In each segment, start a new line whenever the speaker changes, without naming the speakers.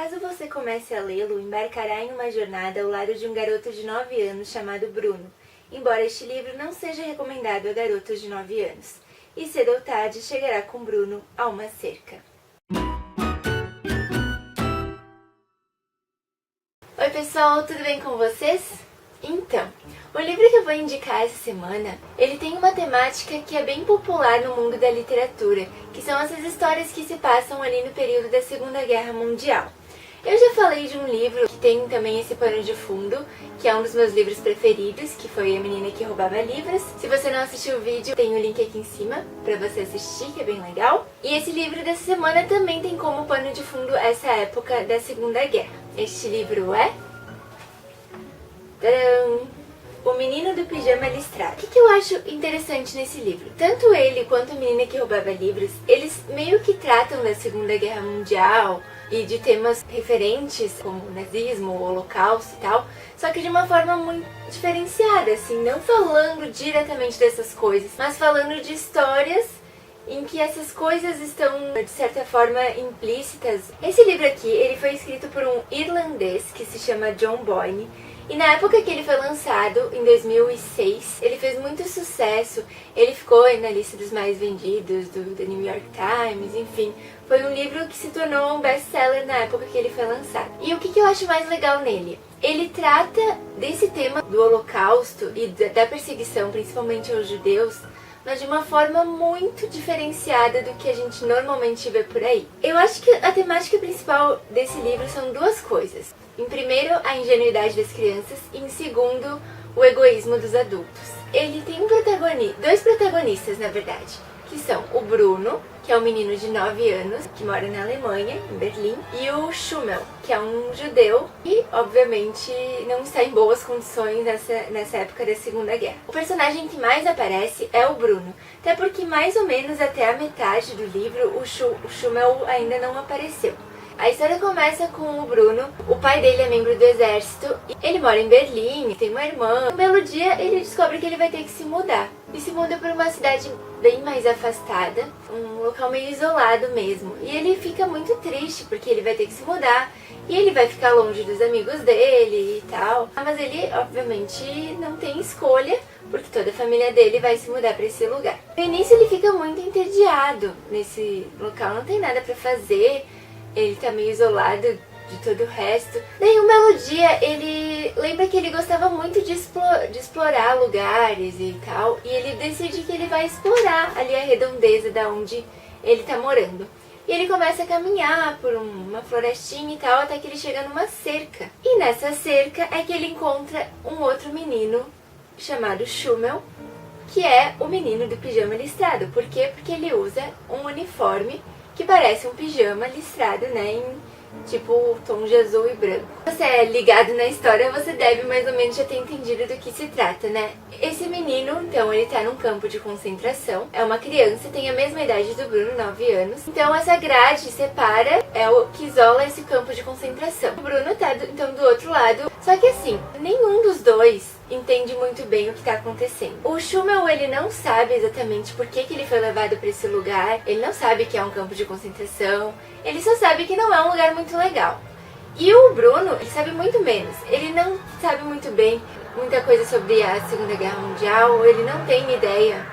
Caso você comece a lê-lo, embarcará em uma jornada ao lado de um garoto de 9 anos chamado Bruno, embora este livro não seja recomendado a garotos de 9 anos. E cedo ou tarde chegará com Bruno a uma cerca. Oi pessoal, tudo bem com vocês? Então, o livro que eu vou indicar essa semana, ele tem uma temática que é bem popular no mundo da literatura, que são essas histórias que se passam ali no período da Segunda Guerra Mundial. Eu já falei de um livro que tem também esse pano de fundo, que é um dos meus livros preferidos, que foi A Menina que Roubava Livros. Se você não assistiu o vídeo, tem o link aqui em cima pra você assistir, que é bem legal. E esse livro dessa semana também tem como pano de fundo essa época da Segunda Guerra. Este livro é... Tadam! O Menino do Pijama Listrado. O que eu acho interessante nesse livro? Tanto ele quanto a Menina que Roubava Livros, eles meio que tratam da Segunda Guerra Mundial e de temas referentes como o nazismo, o holocausto e tal, só que de uma forma muito diferenciada, assim, não falando diretamente dessas coisas, mas falando de histórias em que essas coisas estão, de certa forma, implícitas. Esse livro aqui, ele foi escrito por um irlandês que se chama John Boyne, e na época que ele foi lançado, em 2006, ele fez muito sucesso, ele ficou na lista dos mais vendidos do The New York Times, enfim. Foi um livro que se tornou um best-seller na época que ele foi lançado. E o que eu acho mais legal nele? Ele trata desse tema do holocausto e da perseguição, principalmente aos judeus, mas de uma forma muito diferenciada do que a gente normalmente vê por aí. Eu acho que a temática principal desse livro são duas coisas. Em primeiro, a ingenuidade das crianças e em segundo, o egoísmo dos adultos. Ele tem dois protagonistas, na verdade, que são o Bruno, que é um menino de 9 anos, que mora na Alemanha, em Berlim, e o Schummel, que é um judeu e, obviamente, não está em boas condições nessa época da Segunda Guerra. O personagem que mais aparece é o Bruno, até porque mais ou menos até a metade do livro o Schummel ainda não apareceu. A história começa com o Bruno, o pai dele é membro do exército, ele mora em Berlim, tem uma irmã. Um belo dia ele descobre que ele vai ter que se mudar. E se muda para uma cidade bem mais afastada, um local meio isolado mesmo. E ele fica muito triste porque ele vai ter que se mudar e ele vai ficar longe dos amigos dele e tal. Mas ele, obviamente, não tem escolha, porque toda a família dele vai se mudar para esse lugar. No início ele fica muito entediado nesse local, não tem nada para fazer. Ele tá meio isolado de todo o resto. Daí um belo dia ele lembra que ele gostava muito de explorar lugares e tal. E ele decide que ele vai explorar ali a redondeza da onde ele tá morando. E ele começa a caminhar por uma florestinha e tal, até que ele chega numa cerca. E nessa cerca é que ele encontra um outro menino chamado Schummel, que é o menino do pijama listrado. Por quê? Porque ele usa um uniforme que parece um pijama listrado, né, em tipo tom de azul e branco. Se você é ligado na história, você deve mais ou menos já ter entendido do que se trata, né? Esse menino, então, ele tá num campo de concentração, é uma criança, tem a mesma idade do Bruno, 9 anos. Então essa grade separa, é o que isola esse campo de concentração. O Bruno tá, então, do outro lado, só que assim, nenhum dos dois entende muito bem o que está acontecendo. O Schummel, ele não sabe exatamente por que ele foi levado para esse lugar, ele não sabe que é um campo de concentração, ele só sabe que não é um lugar muito legal. E o Bruno, ele sabe muito menos, ele não sabe muito bem muita coisa sobre a Segunda Guerra Mundial, ele não tem ideia.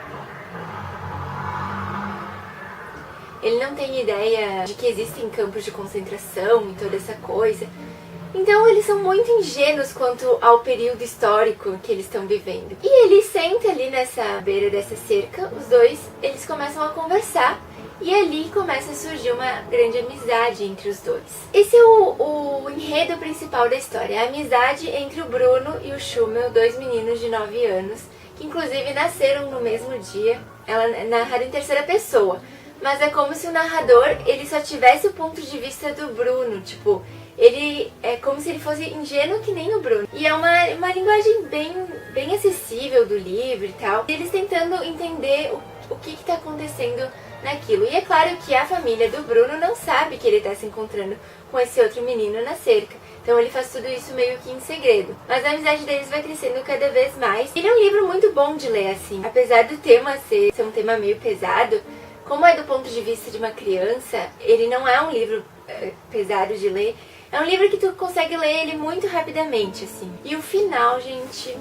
Ele não tem ideia de que existem campos de concentração e toda essa coisa. Então eles são muito ingênuos quanto ao período histórico que eles estão vivendo. E ele senta ali nessa beira dessa cerca, os dois, eles começam a conversar e ali começa a surgir uma grande amizade entre os dois. Esse é o enredo principal da história, a amizade entre o Bruno e o Schummel, dois meninos de 9 anos, que inclusive nasceram no mesmo dia. Ela é narrada em terceira pessoa, mas é como se o narrador ele só tivesse o ponto de vista do Bruno, tipo, ele é como se ele fosse ingênuo que nem o Bruno. E é uma linguagem bem acessível do livro e tal. E eles tentando entender o que está acontecendo naquilo. E é claro que a família do Bruno não sabe que ele está se encontrando com esse outro menino na cerca. Então ele faz tudo isso meio que em segredo. Mas a amizade deles vai crescendo cada vez mais. Ele é um livro muito bom de ler, assim. Apesar do tema ser um tema meio pesado, como é do ponto de vista de uma criança, ele não é um livro pesado de ler. É um livro que tu consegue ler ele muito rapidamente, assim. E o final, gente...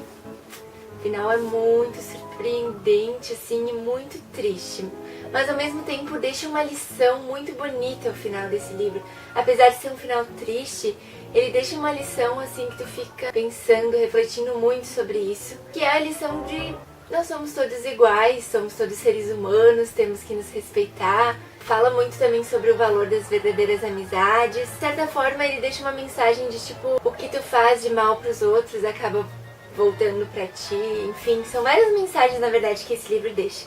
O final é muito surpreendente, assim, e muito triste. Mas ao mesmo tempo deixa uma lição muito bonita ao final desse livro. Apesar de ser um final triste, ele deixa uma lição, assim, que tu fica pensando, refletindo muito sobre isso. Que é a lição de nós somos todos iguais, somos todos seres humanos, temos que nos respeitar. Fala muito também sobre o valor das verdadeiras amizades. De certa forma, ele deixa uma mensagem de tipo, o que tu faz de mal pros outros acaba voltando pra ti. Enfim, são várias mensagens, na verdade, que esse livro deixa.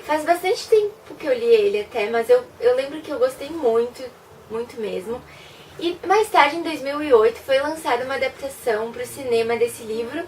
Faz bastante tempo que eu li ele até, mas eu lembro que eu gostei muito, muito mesmo. E mais tarde, em 2008, foi lançada uma adaptação pro cinema desse livro,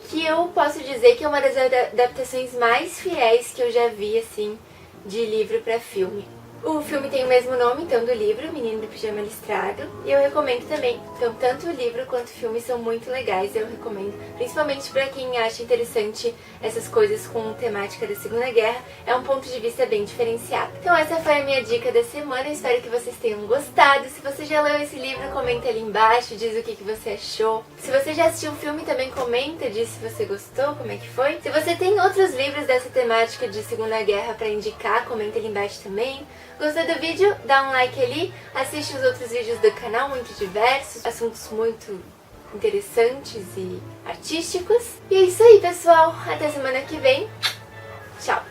que eu posso dizer que é uma das adaptações mais fiéis que eu já vi, assim, de livro pra filme. O filme tem o mesmo nome, então, do livro, Menino do Pijama Listrado, e eu recomendo também. Então, tanto o livro quanto o filme são muito legais, eu recomendo. Principalmente pra quem acha interessante essas coisas com temática da Segunda Guerra, é um ponto de vista bem diferenciado. Então, essa foi a minha dica da semana, eu espero que vocês tenham gostado. Se você já leu esse livro, comenta ali embaixo, diz o que você achou. Se você já assistiu o filme, também comenta, diz se você gostou, como é que foi. Se você tem outros livros dessa temática de Segunda Guerra pra indicar, comenta ali embaixo também. Gostou do vídeo? Dá um like ali, assiste os outros vídeos do canal, muito diversos, assuntos muito interessantes e artísticos. E é isso aí, pessoal. Até semana que vem. Tchau!